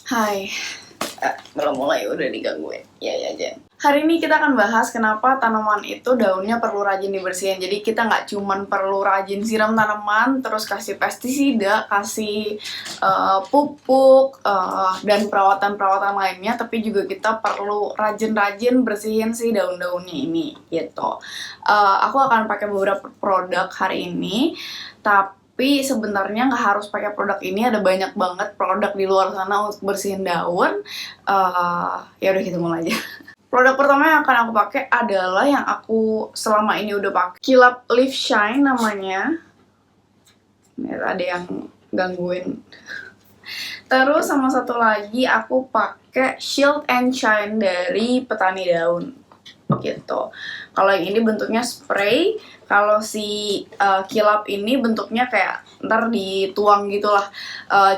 Hai, belum mulai udah digangguin. Ya Jen. Hari ini kita akan bahas kenapa tanaman itu daunnya perlu rajin dibersihin. Jadi kita nggak cuman perlu rajin siram tanaman, terus kasih pestisida, kasih pupuk, dan perawatan-perawatan lainnya, tapi juga kita perlu rajin-rajin bersihin si daun-daunnya ini, gitu. Aku akan pakai beberapa produk hari ini, tapi sebenarnya nggak harus pakai produk ini, ada banyak banget produk di luar sana untuk bersihin daun. Ya udah kita mulai aja. Produk pertama yang akan aku pakai adalah yang aku selama ini udah pakai, Kilap Leaf Shine namanya. Ini ada yang gangguin. Terus sama satu lagi aku pakai Shield and Shine dari Petani Daun, gitu. Kalau yang ini bentuknya spray, kalau si kilap ini bentuknya kayak ntar dituang gitulah.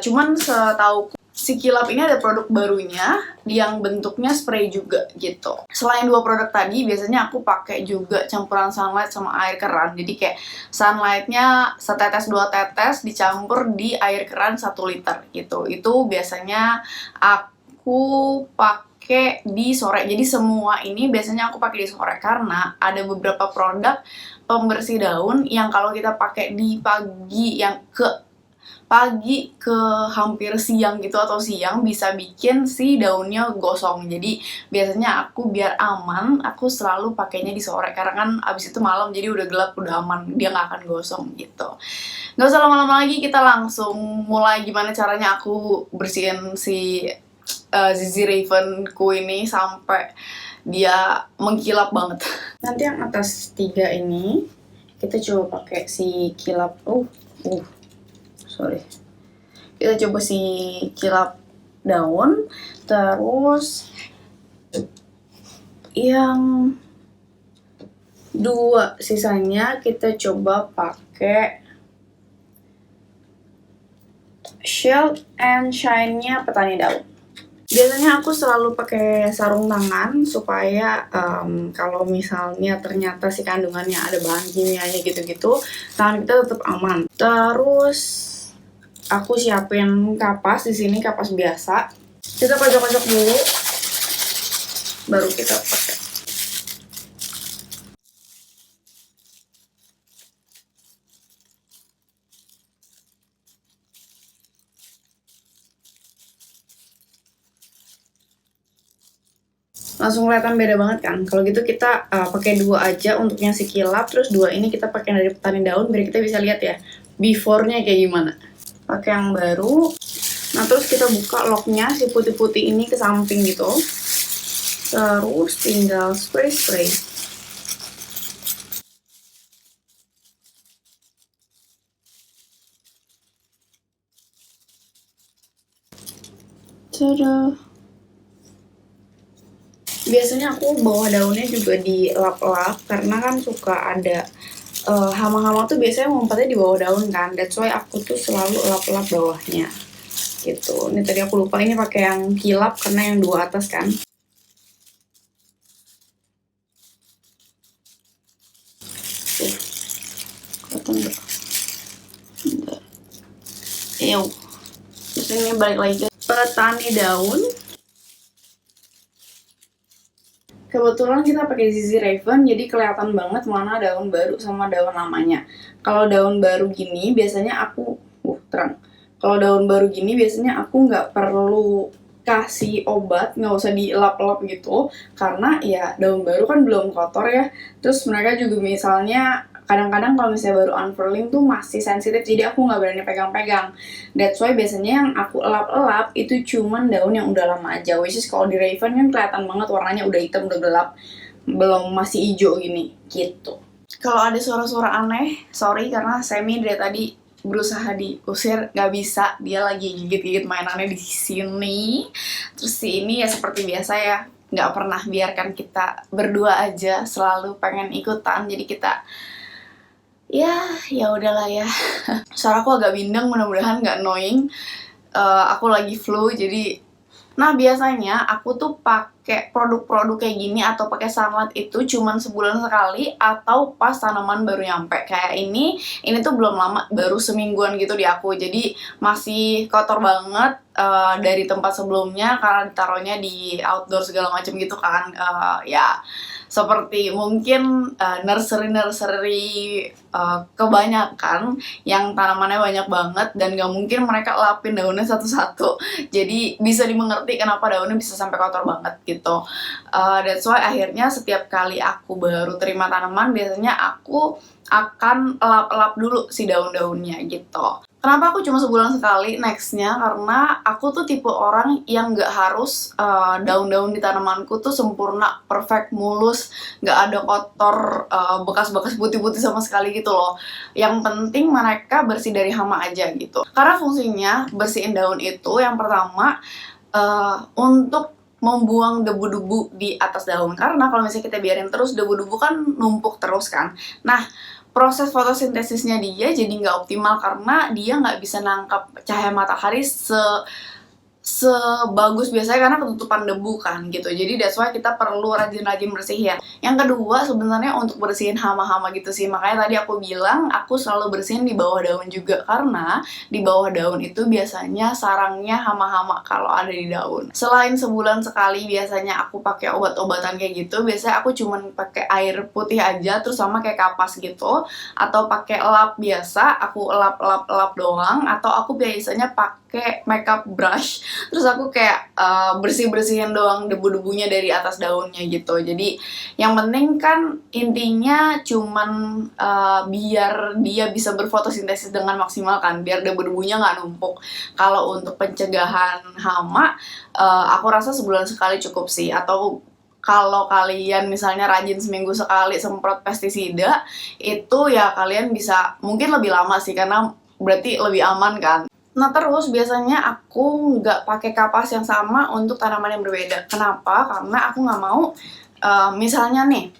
Cuman setahu si kilap ini ada produk barunya yang bentuknya spray juga gitu. Selain dua produk tadi, biasanya aku pakai juga campuran sunlight sama air keran. Jadi kayak sunlightnya setetes 2 tetes dicampur di air keran 1 liter gitu. Itu biasanya aku pakai di sore. Jadi semua ini biasanya aku pakai di sore karena ada beberapa produk pembersih daun yang kalau kita pakai di pagi ke hampir siang gitu atau siang bisa bikin si daunnya gosong. Jadi biasanya aku biar aman, aku selalu pakainya di sore karena kan abis itu malam jadi udah gelap, udah aman, dia nggak akan gosong gitu. Nggak usah lama-lama lagi, kita langsung mulai gimana caranya aku bersihin si Zizi Ravenku ini sampai dia mengkilap banget. Nanti yang atas 3 ini kita coba pakai si kilap. Sorry. Kita coba si kilap daun, terus yang 2 sisanya kita coba pakai Shield and Shine-nya Petani Daun. Biasanya aku selalu pakai sarung tangan supaya kalau misalnya ternyata si kandungannya ada bahan kimianya gitu-gitu, tangan kita tetap aman. Terus aku siapin kapas di sini, kapas biasa. Kita kocok-kocok dulu, baru kita pakai. Langsung kelihatan beda banget kan. Kalau gitu kita pakai 2 aja untuk yang si kilap, terus 2 ini kita pakai dari Petani Daun biar kita bisa lihat ya before-nya kayak gimana. Pakai yang baru. Nah, terus kita buka locknya, si putih-putih ini ke samping gitu. Terus tinggal spray-spray. Tada! Biasanya aku bawah daunnya juga dilap-lap karena kan suka ada hama-hama tuh biasanya ngumpetnya di bawah daun kan. That's why aku tuh selalu lap-lap bawahnya gitu. Ini tadi aku lupa, ini pakai yang kilap karena yang 2 atas kan. Kelihatan nggak? Bentar. Terus ini balik lagi ke Petani Daun. Kebetulan kita pakai Zizi Raven, jadi kelihatan banget mana daun baru sama daun lamanya. Kalau daun baru gini biasanya aku terang. Kalau daun baru gini biasanya aku nggak perlu kasih obat, nggak usah dilap-lap gitu, karena ya daun baru kan belum kotor ya. Terus mereka juga misalnya kadang-kadang kalau misalnya baru unfurling tuh masih sensitif, jadi aku nggak berani pegang-pegang. That's why biasanya yang aku elap-elap itu cuman daun yang udah lama aja. Which is kalau di Raven kan kelihatan banget warnanya udah hitam, udah gelap, belum masih hijau gini, gitu. Kalau ada suara-suara aneh, sorry karena Semi dari tadi berusaha diusir, nggak bisa, dia lagi gigit-gigit mainannya di sini. Terus si ini ya seperti biasa ya, nggak pernah biarkan kita berdua aja, selalu pengen ikutan, jadi kita ya udahlah ya. Suaraku agak bindeng, mudah-mudahan nggak annoying. Aku lagi flu jadi. Nah, biasanya aku tuh pakai produk-produk kayak gini atau pakai sunlight itu cuman sebulan sekali atau pas tanaman baru nyampe. Kayak ini tuh belum lama, baru semingguan gitu di aku, jadi masih kotor banget dari tempat sebelumnya karena ditaruhnya di outdoor segala macam gitu kan. Ya seperti mungkin nursery kebanyakan yang tanamannya banyak banget dan gak mungkin mereka lapin daunnya satu-satu, jadi bisa dimengerti kenapa daunnya bisa sampai kotor banget gitu. That's why akhirnya setiap kali aku baru terima tanaman biasanya aku akan elap-elap dulu si daun-daunnya gitu. Kenapa aku cuma sebulan sekali nextnya? Karena aku tuh tipe orang yang gak harus daun-daun di tanamanku tuh sempurna, perfect, mulus, gak ada kotor, bekas-bekas putih-putih sama sekali gitu loh. Yang penting mereka bersih dari hama aja gitu. Karena fungsinya bersihin daun itu yang pertama untuk membuang debu-debu di atas daun. Karena kalau misalnya kita biarin terus, debu-debu kan numpuk terus kan. Nah, proses fotosintesisnya dia jadi nggak optimal karena dia nggak bisa nangkap cahaya matahari sebagus biasanya karena ketutupan debu kan gitu. Jadi that's why kita perlu rajin-rajin bersihin. Yang kedua sebenarnya untuk bersihin hama-hama gitu sih. Makanya tadi aku bilang aku selalu bersihin di bawah daun juga, karena di bawah daun itu biasanya sarangnya hama-hama kalau ada di daun. Selain sebulan sekali biasanya aku pakai obat-obatan kayak gitu, biasanya aku cuman pakai air putih aja terus sama kayak kapas gitu, atau pakai lap biasa, aku lap doang, atau aku biasanya pakai makeup brush terus aku kayak bersih-bersihin doang debu-debunya dari atas daunnya gitu. Jadi yang penting kan intinya cuman biar dia bisa berfotosintesis dengan maksimal kan, biar debu-debunya nggak numpuk. Kalau untuk pencegahan hama, aku rasa sebulan sekali cukup sih. Atau kalau kalian misalnya rajin seminggu sekali semprot pestisida, itu ya kalian bisa mungkin lebih lama sih karena berarti lebih aman kan. Nah terus biasanya aku nggak pakai kapas yang sama untuk tanaman yang berbeda. Kenapa? Karena aku nggak mau, misalnya nih,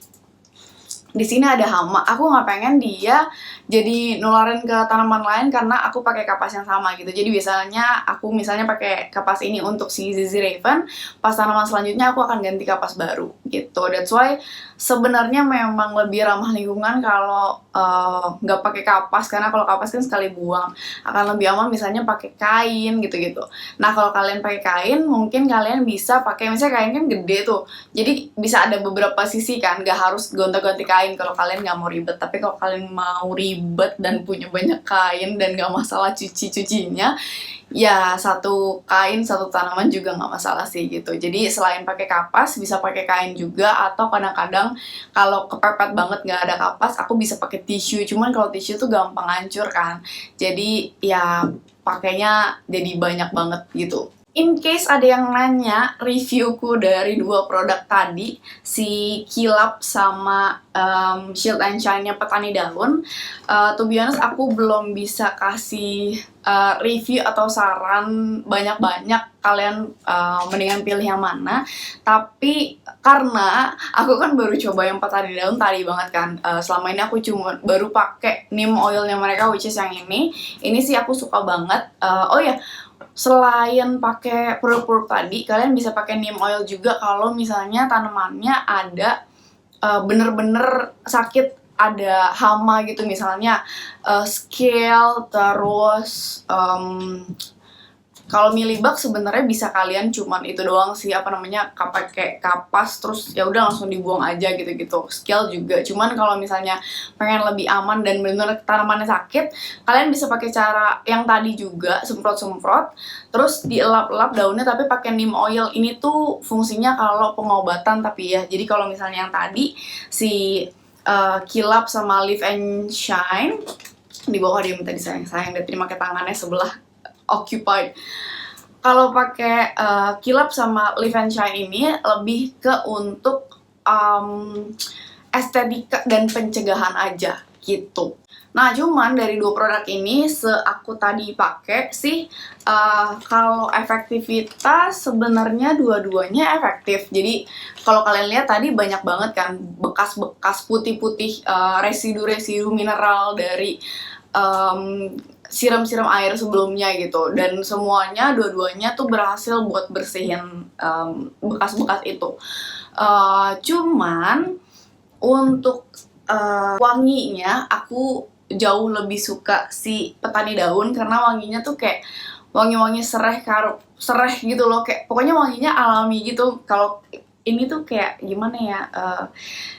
di sini ada hama, aku nggak pengen dia jadi nularin ke tanaman lain karena aku pakai kapas yang sama gitu. Jadi biasanya aku misalnya pakai kapas ini untuk si ZZ Raven, pas tanaman selanjutnya aku akan ganti kapas baru gitu. That's why sebenarnya memang lebih ramah lingkungan kalau nggak pakai kapas, karena kalau kapas kan sekali buang. Akan lebih aman misalnya pakai kain gitu-gitu. Nah kalau kalian pakai kain, mungkin kalian bisa pakai, misalnya kain kan gede tuh, jadi bisa ada beberapa sisi kan, nggak harus gonta-ganti kain kalau kalian nggak mau ribet. Tapi kalau kalian mau ribet dan punya banyak kain dan nggak masalah cucinya, ya satu kain satu tanaman juga nggak masalah sih gitu. Jadi selain pakai kapas bisa pakai kain juga, atau kadang-kadang kalau kepepet banget nggak ada kapas, aku bisa pakai tisu. Cuman kalau tisu tuh gampang hancur kan, jadi ya pakainya jadi banyak banget gitu. In case ada yang nanya reviewku dari dua produk tadi, si Kilap sama Shield and Shine-nya Petani Daun, to be honest aku belum bisa kasih review atau saran banyak-banyak, kalian mendingan pilih yang mana. Tapi karena aku kan baru coba yang Petani Daun tadi banget kan, selama ini aku cuma baru pakai neem oilnya mereka, which is yang ini sih aku suka banget. Oh ya, selain pakai produk-produk tadi, kalian bisa pakai neem oil juga kalau misalnya tanamannya ada bener-bener sakit, ada hama gitu, misalnya scale, terus kalau mealybug sebenarnya bisa kalian cuman itu doang sih, pakai kapas terus ya udah langsung dibuang aja gitu-gitu. Scale juga. Cuman kalau misalnya pengen lebih aman dan benar-benar tanamannya sakit, kalian bisa pakai cara yang tadi juga, semprot-semprot terus dielap-elap daunnya tapi pakai neem oil. Ini tuh fungsinya kalau pengobatan tapi ya. Jadi kalau misalnya yang tadi si Kilap sama Live and Shine, di bawah dia minta disayang-sayang dan terima ke tangannya sebelah occupied. Kalau pakai Kilap sama Live and Shine ini lebih ke untuk estetika dan pencegahan aja gitu. Nah cuman dari dua produk ini aku tadi pakai sih, kalau efektivitas sebenarnya dua-duanya efektif. Jadi kalau kalian lihat tadi banyak banget kan bekas-bekas putih-putih, residu-residu mineral dari siram-siram air sebelumnya gitu, dan semuanya dua-duanya tuh berhasil buat bersihin bekas-bekas itu. Cuman untuk wanginya aku jauh lebih suka si petani daun, karena wanginya tuh kayak wangi-wangi sereh gitu loh, kayak pokoknya wanginya alami gitu. Kalau ini tuh kayak gimana ya,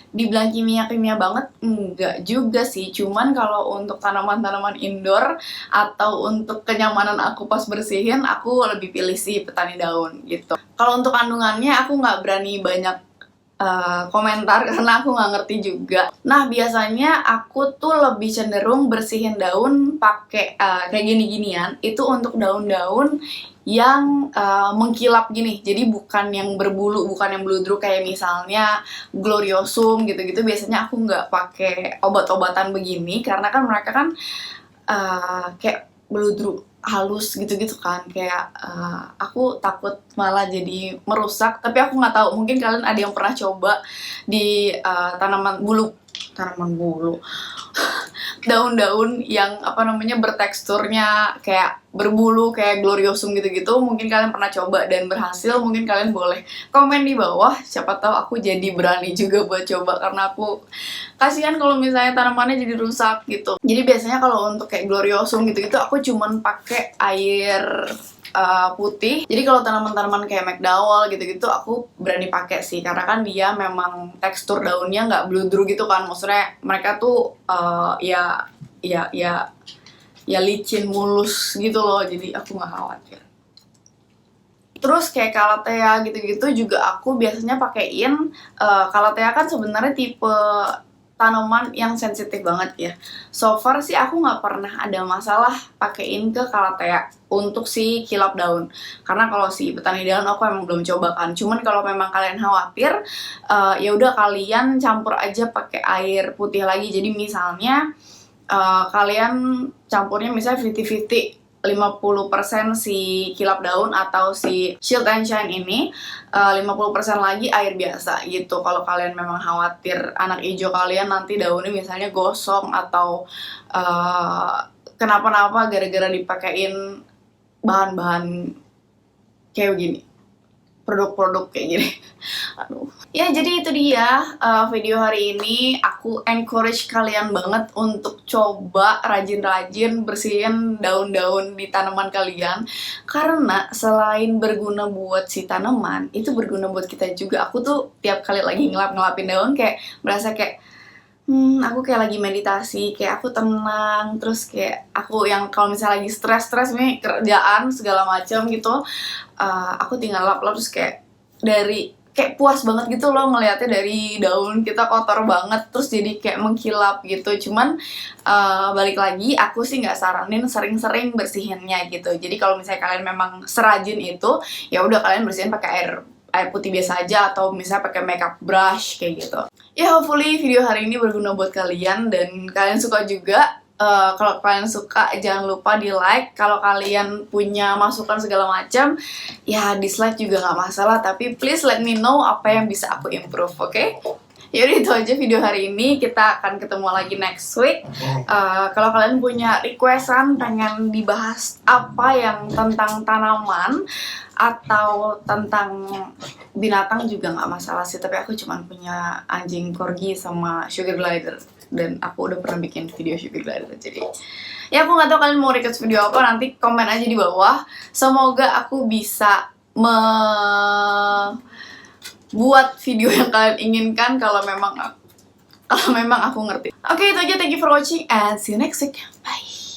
dibilang kimia-kimia banget enggak juga sih, cuman kalau untuk tanaman-tanaman indoor atau untuk kenyamanan aku pas bersihin, aku lebih pilih sih petani daun gitu. Kalau untuk kandungannya aku nggak berani banyak komentar karena aku nggak ngerti juga. Nah, biasanya aku tuh lebih cenderung bersihin daun pakai kayak gini-ginian. Itu untuk daun-daun yang mengkilap gini. Jadi bukan yang berbulu, bukan yang bludruk kayak misalnya gloriosum gitu-gitu. Biasanya aku nggak pakai obat-obatan begini karena kan mereka kan kayak beludru halus gitu-gitu kan, kayak aku takut malah jadi merusak. Tapi aku nggak tahu, mungkin kalian ada yang pernah coba di tanaman bulu daun-daun yang apa namanya berteksturnya kayak berbulu kayak gloriosum gitu-gitu, mungkin kalian pernah coba dan berhasil. Mungkin kalian boleh komen di bawah, siapa tahu aku jadi berani juga buat coba, karena aku kasihan kalau misalnya tanamannya jadi rusak gitu. Jadi biasanya kalau untuk kayak gloriosum gitu-gitu aku cuman pakai air putih. Jadi kalau tanaman-tanaman kayak McDowell gitu-gitu aku berani pakai sih, karena kan dia memang tekstur daunnya nggak bludru gitu kan. Maksudnya mereka tuh ya licin mulus gitu loh, jadi aku nggak khawatir. Terus kayak Calathea gitu-gitu juga aku biasanya pakein. Calathea kan sebenarnya tipe tanaman yang sensitif banget ya. So far sih aku nggak pernah ada masalah pakein ke Calathea untuk si kilap daun. Karena kalau si petani daun aku emang belum coba kan. Cuman kalau memang kalian khawatir, ya udah kalian campur aja pakai air putih lagi. Jadi misalnya kalian campurnya misalnya 50-50, 50% si kilap daun atau si Shield and Shine ini, 50% lagi air biasa gitu. Kalau kalian memang khawatir anak hijau kalian nanti daunnya misalnya gosong atau kenapa-napa gara-gara dipakein bahan-bahan kayak gini, produk-produk kayak gini. Aduh. Ya, jadi itu dia video hari ini. Aku encourage kalian banget untuk coba rajin-rajin bersihin daun-daun di tanaman kalian. Karena selain berguna buat si tanaman, itu berguna buat kita juga. Aku tuh tiap kali lagi ngelap-ngelapin daun kayak merasa kayak aku kayak lagi meditasi, kayak aku tenang. Terus kayak aku yang kalau misalnya lagi stres nih kerjaan segala macam gitu, aku tinggal lap-lap terus kayak kayak puas banget gitu loh ngelihatnya dari daun kita kotor banget terus jadi kayak mengkilap gitu. Cuman balik lagi aku sih nggak saranin sering-sering bersihinnya gitu. Jadi kalau misalnya kalian memang serajin itu, ya udah kalian bersihin pakai air putih biasa aja atau misalnya pakai makeup brush kayak gitu. Ya, hopefully video hari ini berguna buat kalian dan kalian suka juga. Kalau kalian suka jangan lupa di like. Kalau kalian punya masukan segala macam, ya dislike juga nggak masalah, tapi please let me know apa yang bisa aku improve, oke? Yaudah, itu aja video hari ini. Kita akan ketemu lagi next week. Kalau kalian punya requestan pengen dibahas apa yang tentang tanaman atau tentang binatang juga nggak masalah sih, tapi aku cuma punya anjing corgi sama sugar glider dan aku udah pernah bikin video sugar glider. Jadi ya aku nggak tahu kalian mau request video apa, nanti komen aja di bawah. Semoga aku bisa buat video yang kalian inginkan kalau memang aku ngerti. Oke, itu aja. Thank you for watching and see you next week. Bye.